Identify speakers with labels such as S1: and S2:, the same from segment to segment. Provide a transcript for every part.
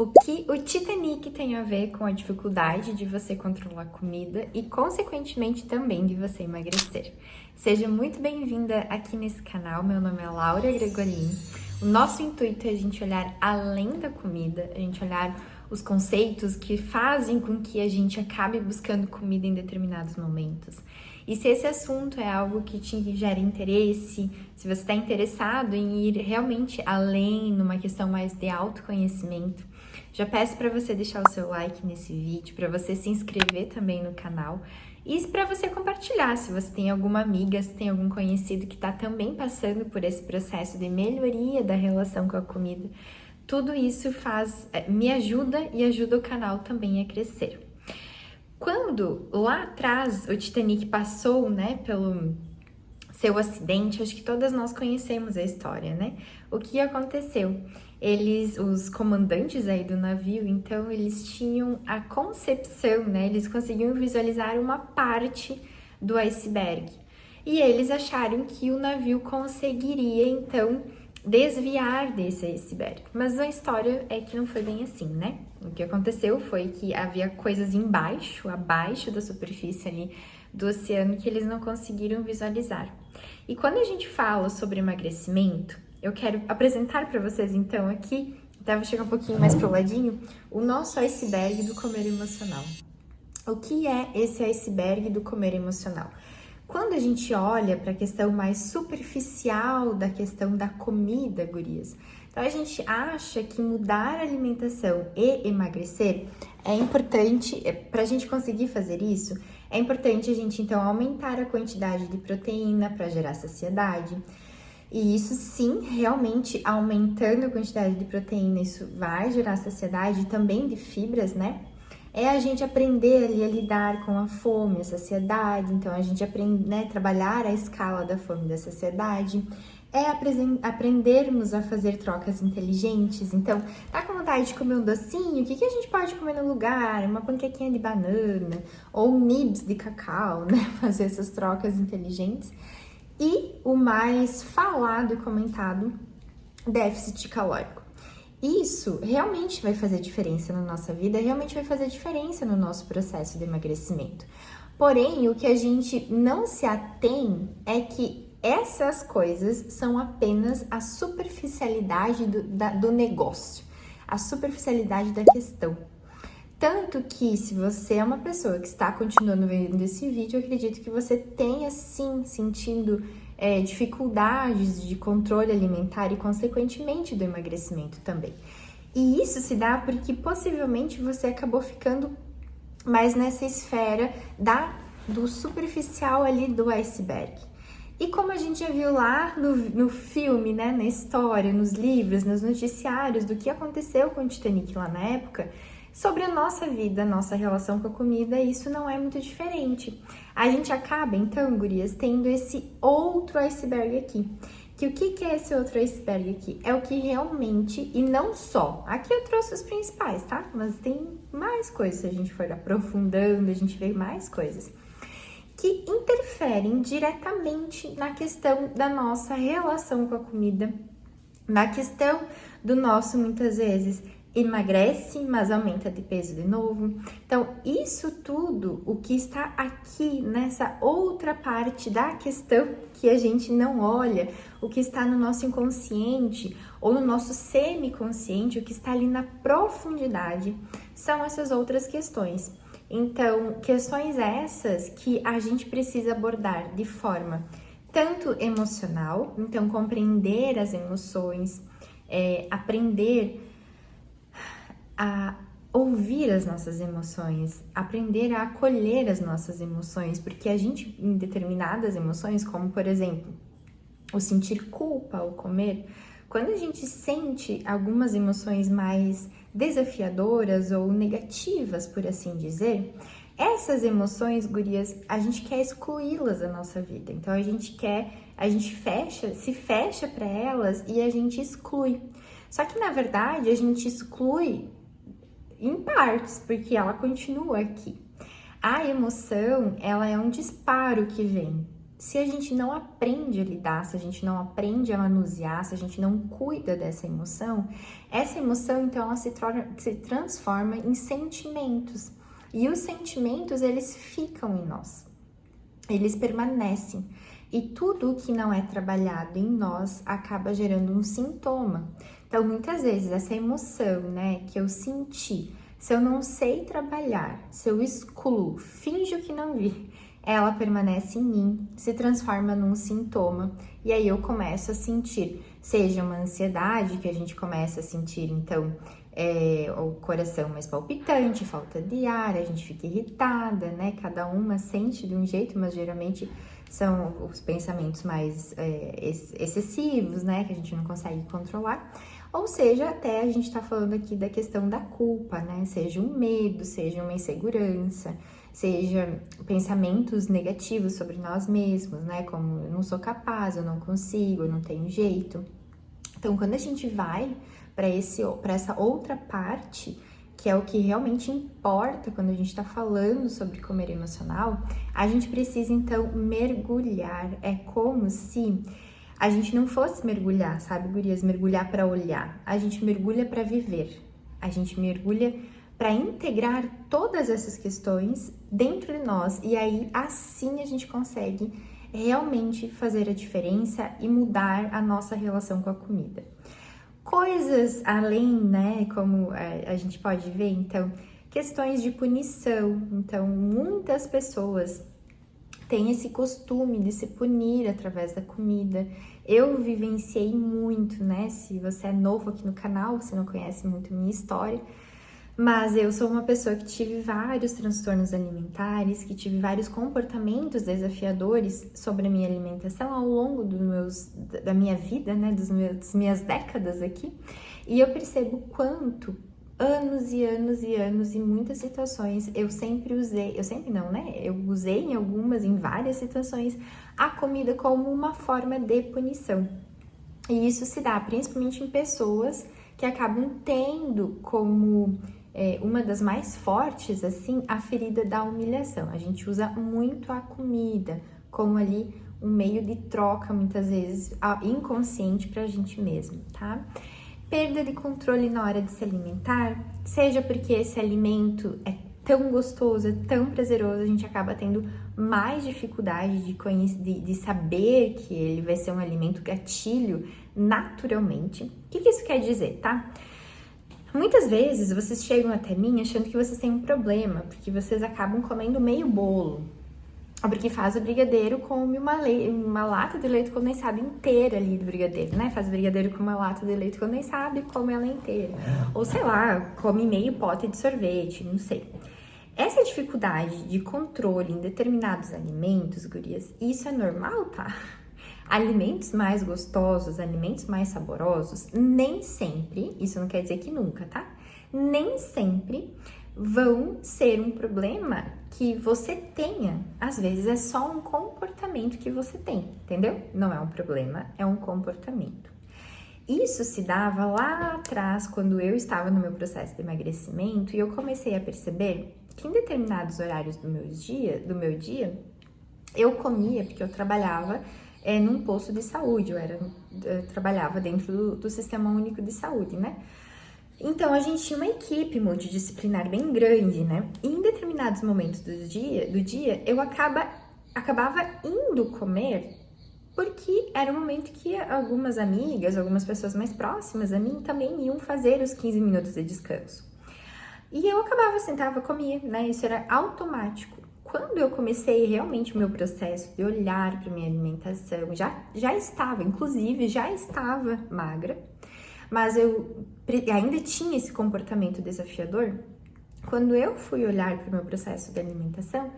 S1: O que o Titanic tem a ver com a dificuldade de você controlar a comida e, consequentemente, também de você emagrecer? Seja muito bem-vinda aqui nesse canal. Meu nome é Laura Gregolin. O nosso intuito é a gente olhar além da comida, a gente olhar os conceitos que fazem com que a gente acabe buscando comida em determinados momentos. E se esse assunto é algo que te gera interesse, se você está interessado em ir realmente além, numa questão mais de autoconhecimento, já peço para você deixar o seu like nesse vídeo, para você se inscrever também no canal e para você compartilhar, se você tem alguma amiga, se tem algum conhecido que está também passando por esse processo de melhoria da relação com a comida. Tudo isso me ajuda e ajuda o canal também a crescer. Quando lá atrás o Titanic passou, né, pelo seu acidente, acho que todas nós conhecemos a história, né? O que aconteceu? Os comandantes aí do navio, então eles tinham a concepção, né? Eles conseguiam visualizar uma parte do iceberg. E eles acharam que o navio conseguiria, então, desviar desse iceberg. Mas a história é que não foi bem assim, né? O que aconteceu foi que havia coisas abaixo da superfície ali do oceano que eles não conseguiram visualizar. E quando a gente fala sobre emagrecimento, eu quero apresentar para vocês então aqui, até vou chegar um pouquinho mais pro ladinho, o nosso iceberg do comer emocional. O que é esse iceberg do comer emocional? Quando a gente olha para a questão mais superficial da questão da comida, gurias, então a gente acha que mudar a alimentação e emagrecer é importante, para a gente conseguir fazer isso, é importante a gente então aumentar a quantidade de proteína para gerar saciedade. E isso sim, realmente aumentando a quantidade de proteína, isso vai gerar saciedade, também de fibras, né? É a gente aprender ali a lidar com a fome, a saciedade, então a gente aprende, né, trabalhar a escala da fome e da saciedade, é aprendermos a fazer trocas inteligentes, então, tá com vontade de comer um docinho, o que a gente pode comer no lugar? Uma panquequinha de banana, ou nibs de cacau, né, fazer essas trocas inteligentes. E o mais falado e comentado, déficit calórico. Isso realmente vai fazer diferença na nossa vida, realmente vai fazer diferença no nosso processo de emagrecimento. Porém, o que a gente não se atém é que essas coisas são apenas a superficialidade do negócio, a superficialidade da questão. Tanto que, se você é uma pessoa que está continuando vendo esse vídeo, eu acredito que você tenha sim sentindo dificuldades de controle alimentar e, consequentemente, do emagrecimento também. E isso se dá porque possivelmente você acabou ficando mais nessa esfera do superficial ali do iceberg. E como a gente já viu lá no filme, né, na história, nos livros, nos noticiários do que aconteceu com o Titanic lá na época, sobre a nossa vida, a nossa relação com a comida, isso não é muito diferente. A gente acaba, então, gurias, tendo esse outro iceberg aqui. Que o que é esse outro iceberg aqui? É o que realmente, e não só, aqui eu trouxe os principais, tá? Mas tem mais coisas, se a gente for aprofundando, a gente vê mais coisas que interferem diretamente na questão da nossa relação com a comida, na questão do nosso, muitas vezes, emagrece, mas aumenta de peso de novo. Então, isso tudo, o que está aqui nessa outra parte da questão que a gente não olha, o que está no nosso inconsciente ou no nosso semiconsciente, o que está ali na profundidade, são essas outras questões. Então, questões essas que a gente precisa abordar de forma tanto emocional, então compreender as emoções, aprender a ouvir as nossas emoções, aprender a acolher as nossas emoções, porque a gente, em determinadas emoções, como por exemplo, o sentir culpa ao comer, quando a gente sente algumas emoções mais desafiadoras ou negativas, por assim dizer, essas emoções, gurias, a gente quer excluí-las da nossa vida. Então a gente se fecha para elas e a gente exclui. Só que na verdade a gente exclui em partes, porque ela continua aqui. A emoção, ela é um disparo que vem. se a gente não aprende a lidar, se a gente não aprende a manusear, se a gente não cuida dessa emoção, essa emoção, então, ela se transforma em sentimentos. E os sentimentos, eles ficam em nós, eles permanecem. E tudo que não é trabalhado em nós acaba gerando um sintoma. Então, muitas vezes, essa emoção, né, que eu senti, se eu não sei trabalhar, se eu excluo, finjo que não vi, ela permanece em mim, se transforma num sintoma, e aí eu começo a sentir, seja uma ansiedade, que a gente começa a sentir, então, o coração mais palpitante, falta de ar, a gente fica irritada, né? Cada uma sente de um jeito, mas geralmente são os pensamentos mais excessivos, né? Que a gente não consegue controlar. Ou seja, até a gente tá falando aqui da questão da culpa, né? Seja um medo, seja uma insegurança, seja pensamentos negativos sobre nós mesmos, né? Como eu não sou capaz, eu não consigo, eu não tenho jeito. Então, quando a gente vai para essa outra parte, que é o que realmente importa quando a gente está falando sobre comer emocional, a gente precisa então mergulhar. É como se a gente não fosse mergulhar, sabe, gurias? Mergulhar para olhar. A gente mergulha para viver. A gente mergulha para integrar todas essas questões dentro de nós. E aí, assim, a gente consegue realmente fazer a diferença e mudar a nossa relação com a comida. Coisas além, né, como a gente pode ver, então, questões de punição. Então, muitas pessoas têm esse costume de se punir através da comida. Eu vivenciei muito, né? Se você é novo aqui no canal, você não conhece muito minha história, mas eu sou uma pessoa que tive vários transtornos alimentares, que tive vários comportamentos desafiadores sobre a minha alimentação ao longo da minha vida, né, das minhas décadas aqui, e eu percebo quanto anos e anos e anos, em muitas situações, eu usei em várias situações, a comida como uma forma de punição. E isso se dá principalmente em pessoas que acabam tendo como uma das mais fortes, assim, a ferida da humilhação. A gente usa muito a comida como ali um meio de troca, muitas vezes, inconsciente pra gente mesmo, tá? Perda de controle na hora de se alimentar, seja porque esse alimento é tão gostoso, é tão prazeroso, a gente acaba tendo mais dificuldade de saber que ele vai ser um alimento gatilho naturalmente. O que isso quer dizer, tá? Muitas vezes vocês chegam até mim achando que vocês têm um problema, porque vocês acabam comendo meio bolo, ou porque faz o brigadeiro, come uma lata de leite condensado inteira ali do brigadeiro, né? Faz o brigadeiro com uma lata de leite condensado e come ela inteira. Ou sei lá, come meio pote de sorvete, não sei. Essa dificuldade de controle em determinados alimentos, gurias, isso é normal, tá? Alimentos mais gostosos, alimentos mais saborosos, nem sempre, isso não quer dizer que nunca, tá? Nem sempre vão ser um problema que você tenha. Às vezes é só um comportamento que você tem, entendeu? Não é um problema, é um comportamento. Isso se dava lá atrás, quando eu estava no meu processo de emagrecimento, e eu comecei a perceber que em determinados horários do meu dia, eu comia, porque eu trabalhava num posto de saúde, eu trabalhava dentro do Sistema Único de Saúde, né? Então, a gente tinha uma equipe multidisciplinar bem grande, né? E em determinados momentos do dia eu acabava indo comer, porque era um momento que algumas amigas, algumas pessoas mais próximas a mim também iam fazer os 15 minutos de descanso. E eu sentava, comia, né? Isso era automático. Quando eu comecei realmente o meu processo de olhar para minha alimentação, já estava magra, mas eu ainda tinha esse comportamento desafiador. Quando eu fui olhar para o meu processo de alimentação,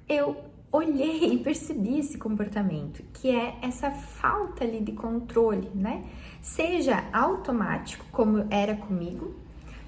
S1: eu olhei e percebi esse comportamento, que é essa falta ali de controle, né? Seja automático, como era comigo,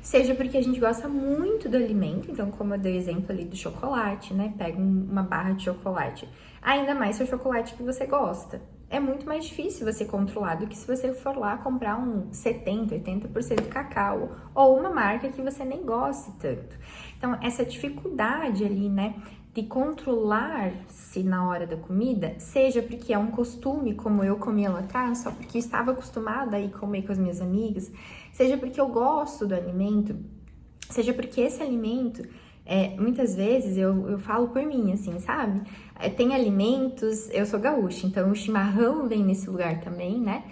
S1: seja porque a gente gosta muito do alimento, então como eu dei o exemplo ali do chocolate, né? Pega uma barra de chocolate, ainda mais se é o chocolate que você gosta. É muito mais difícil você controlar do que se você for lá comprar um 70%, 80% cacau ou uma marca que você nem goste tanto. Então, essa dificuldade ali, né, de controlar-se na hora da comida, seja porque é um costume, como eu comia lá atrás, só porque estava acostumada a ir comer com as minhas amigas, seja porque eu gosto do alimento, seja porque esse alimento, muitas vezes eu falo por mim, assim, sabe? Tem alimentos, eu sou gaúcha, então o chimarrão vem nesse lugar também, né?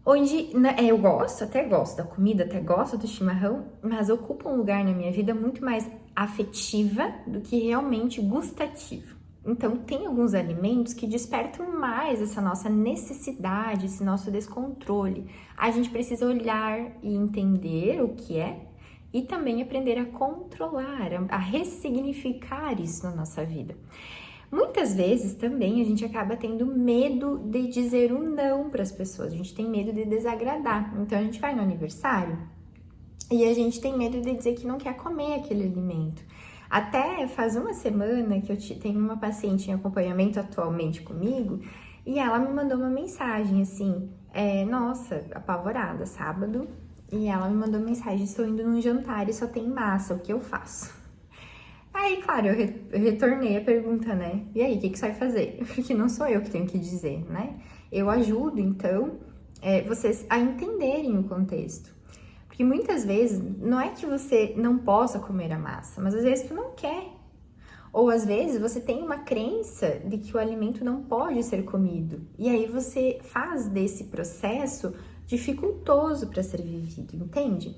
S1: Onde eu até gosto da comida, até gosto do chimarrão, mas ocupa um lugar na minha vida muito mais afetiva do que realmente gustativo. Então, tem alguns alimentos que despertam mais essa nossa necessidade, esse nosso descontrole. A gente precisa olhar e entender o que é e também aprender a controlar, a ressignificar isso na nossa vida. Muitas vezes também a gente acaba tendo medo de dizer um não para as pessoas, a gente tem medo de desagradar. Então a gente vai no aniversário e a gente tem medo de dizer que não quer comer aquele alimento. Até faz uma semana que eu tenho uma paciente em acompanhamento atualmente comigo e ela me mandou uma mensagem assim, nossa, apavorada, sábado, e ela me mandou uma mensagem: estou indo num jantar e só tem massa, o que eu faço? Aí, claro, eu retornei a pergunta, né? E aí, o que você vai fazer? Porque não sou eu que tenho que dizer, né? Eu ajudo, então, vocês a entenderem o contexto. Porque muitas vezes, não é que você não possa comer a massa, mas às vezes tu não quer. Ou às vezes você tem uma crença de que o alimento não pode ser comido. E aí você faz desse processo dificultoso para ser vivido, entende?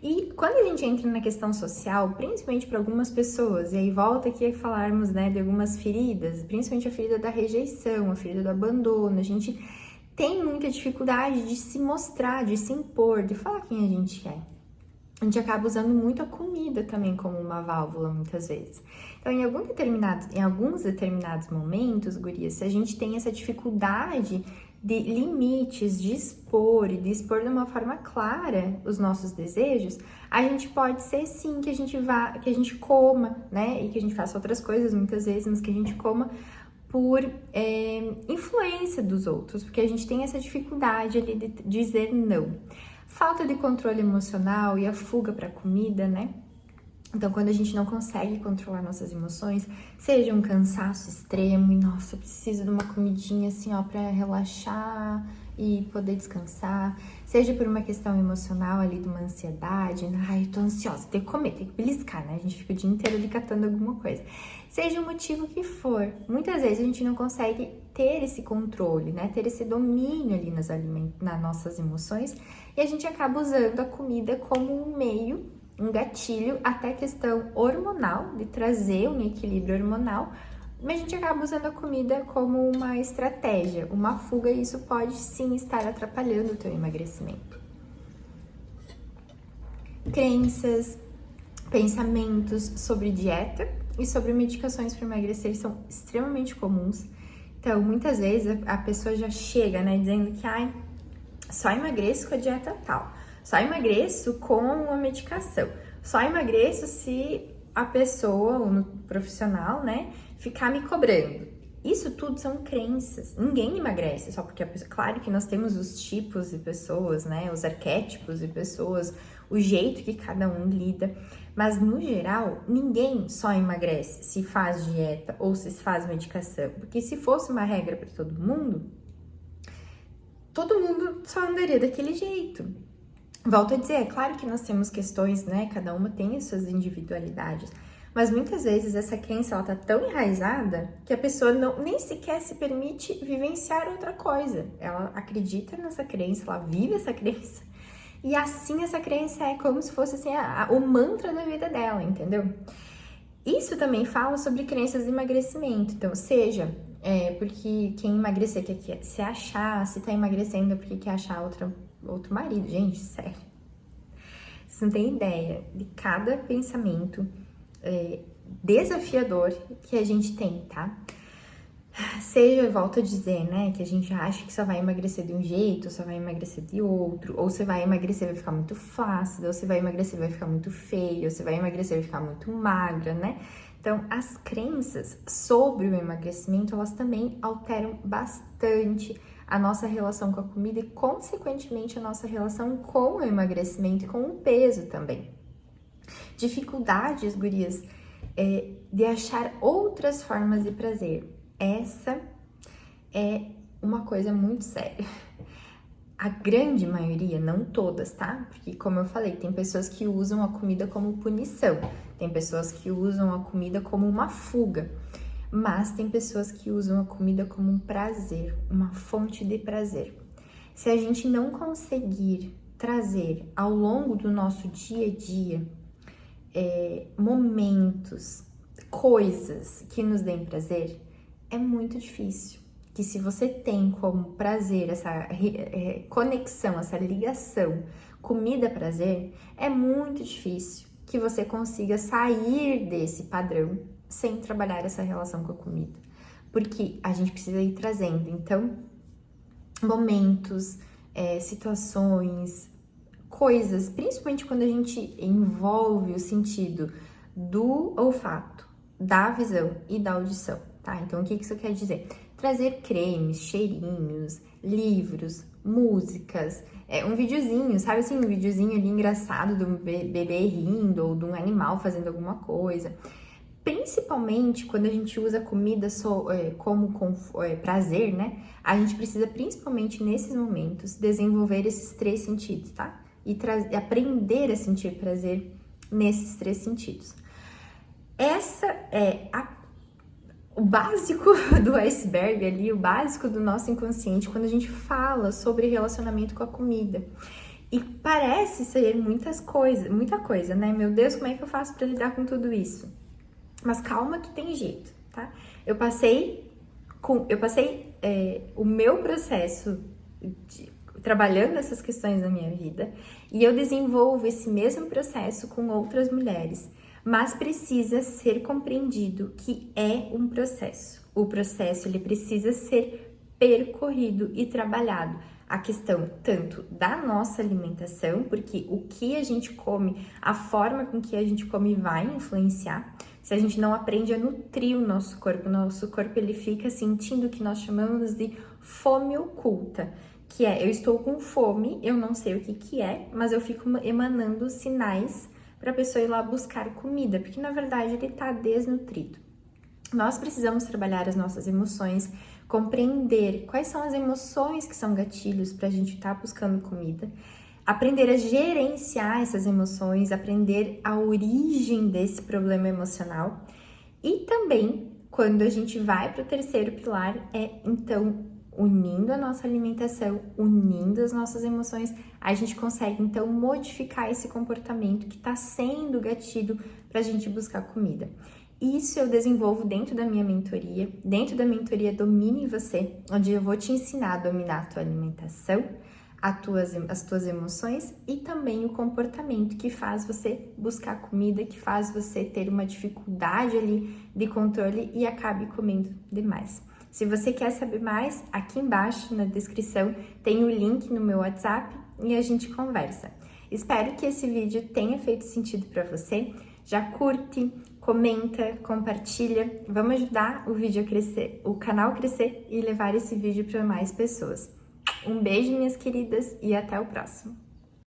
S1: E quando a gente entra na questão social, principalmente para algumas pessoas, e aí volta aqui a falarmos, né, de algumas feridas, principalmente a ferida da rejeição, a ferida do abandono, a gente tem muita dificuldade de se mostrar, de se impor, de falar quem a gente é. A gente acaba usando muito a comida também como uma válvula, muitas vezes. Então, em alguns determinados momentos, gurias, se a gente tem essa dificuldade de limites, de expor e de expor de uma forma clara os nossos desejos, a gente pode ser sim que a gente coma, né? E que a gente faça outras coisas muitas vezes, mas que a gente coma por influência dos outros, porque a gente tem essa dificuldade ali de dizer não. Falta de controle emocional e a fuga para a comida, né? Então, quando a gente não consegue controlar nossas emoções, seja um cansaço extremo e, nossa, eu preciso de uma comidinha assim, ó, pra relaxar e poder descansar, seja por uma questão emocional ali, de uma ansiedade, ai, eu tô ansiosa, tem que comer, tem que beliscar, né? A gente fica o dia inteiro ali catando alguma coisa. Seja o motivo que for, muitas vezes a gente não consegue ter esse controle, né? Ter esse domínio ali nas nossas emoções e a gente acaba usando a comida como um meio, um gatilho, até questão hormonal, de trazer um equilíbrio hormonal, mas a gente acaba usando a comida como uma estratégia, uma fuga, e isso pode sim estar atrapalhando o teu emagrecimento. Crenças, pensamentos sobre dieta e sobre medicações para emagrecer são extremamente comuns. Então, muitas vezes a pessoa já chega, né, dizendo que, ai, só emagreço com a dieta tal. Só emagreço com uma medicação. Só emagreço se a pessoa, o profissional, né, ficar me cobrando. Isso tudo são crenças. Ninguém emagrece só porque a pessoa... Claro que nós temos os tipos de pessoas, né, os arquétipos de pessoas, o jeito que cada um lida. Mas, no geral, ninguém só emagrece se faz dieta ou se faz medicação. Porque se fosse uma regra para todo mundo só andaria daquele jeito. Volto a dizer, é claro que nós temos questões, né? Cada uma tem as suas individualidades, mas muitas vezes essa crença, ela tá tão enraizada que a pessoa nem sequer se permite vivenciar outra coisa. Ela acredita nessa crença, ela vive essa crença, e assim essa crença é como se fosse assim, o mantra da vida dela, entendeu? Isso também fala sobre crenças de emagrecimento, então seja porque quem emagrecer quer se achar, se tá emagrecendo é porque quer achar outro marido. Gente, sério. Vocês não têm ideia de cada pensamento desafiador que a gente tem, tá? Seja, volto a dizer, né, que a gente acha que só vai emagrecer de um jeito, só vai emagrecer de outro, ou você vai emagrecer e vai ficar muito flácida, ou você vai emagrecer e vai ficar muito feia, ou você vai emagrecer e vai ficar muito magra, né? Então, as crenças sobre o emagrecimento, elas também alteram bastante a nossa relação com a comida e, consequentemente, a nossa relação com o emagrecimento e com o peso também. Dificuldades, gurias, de achar outras formas de prazer. Essa é uma coisa muito séria. A grande maioria, não todas, tá? Porque, como eu falei, tem pessoas que usam a comida como punição, tem pessoas que usam a comida como uma fuga, mas tem pessoas que usam a comida como um prazer, uma fonte de prazer. Se a gente não conseguir trazer ao longo do nosso dia a dia momentos, coisas que nos deem prazer, é muito difícil. Que se você tem como prazer essa conexão, essa ligação comida-prazer, é muito difícil que você consiga sair desse padrão sem trabalhar essa relação com a comida. Porque a gente precisa ir trazendo, então, momentos, situações, coisas, principalmente quando a gente envolve o sentido do olfato, da visão e da audição, tá? Então, o que isso quer dizer? Trazer cremes, cheirinhos, livros, músicas, um videozinho, sabe assim, um videozinho ali engraçado de um bebê rindo ou de um animal fazendo alguma coisa. Principalmente quando a gente usa comida como prazer, né? A gente precisa, principalmente nesses momentos, desenvolver esses 3 sentidos, tá? E aprender a sentir prazer nesses 3 sentidos. Essa é o básico do iceberg ali, o básico do nosso inconsciente quando a gente fala sobre relacionamento com a comida. E parece ser muita coisa, né? Meu Deus, como é que eu faço para lidar com tudo isso? Mas calma que tem jeito, tá? Eu passei o meu processo trabalhando essas questões na minha vida e eu desenvolvo esse mesmo processo com outras mulheres, mas precisa ser compreendido que é um processo. O processo ele precisa ser percorrido e trabalhado. A questão tanto da nossa alimentação, porque o que a gente come, a forma com que a gente come vai influenciar. Se a gente não aprende a nutrir o nosso corpo ele fica sentindo o que nós chamamos de fome oculta, que é, eu estou com fome, eu não sei o que é, mas eu fico emanando sinais para a pessoa ir lá buscar comida, porque na verdade ele está desnutrido. Nós precisamos trabalhar as nossas emoções, compreender quais são as emoções que são gatilhos para a gente estar buscando comida, aprender a gerenciar essas emoções, aprender a origem desse problema emocional e também, quando a gente vai para o terceiro pilar, então, unindo a nossa alimentação, unindo as nossas emoções, a gente consegue, então, modificar esse comportamento que está sendo gatilho para a gente buscar comida. Isso eu desenvolvo dentro da minha mentoria, Domine Você, onde eu vou te ensinar a dominar a tua alimentação, as tuas emoções e também o comportamento que faz você buscar comida, que faz você ter uma dificuldade ali de controle e acabe comendo demais. Se você quer saber mais, aqui embaixo na descrição tem o link no meu WhatsApp e a gente conversa. Espero que esse vídeo tenha feito sentido para você. Já curte, comenta, compartilha. Vamos ajudar o vídeo a crescer, o canal a crescer e levar esse vídeo para mais pessoas. Um beijo, minhas queridas, e até o próximo.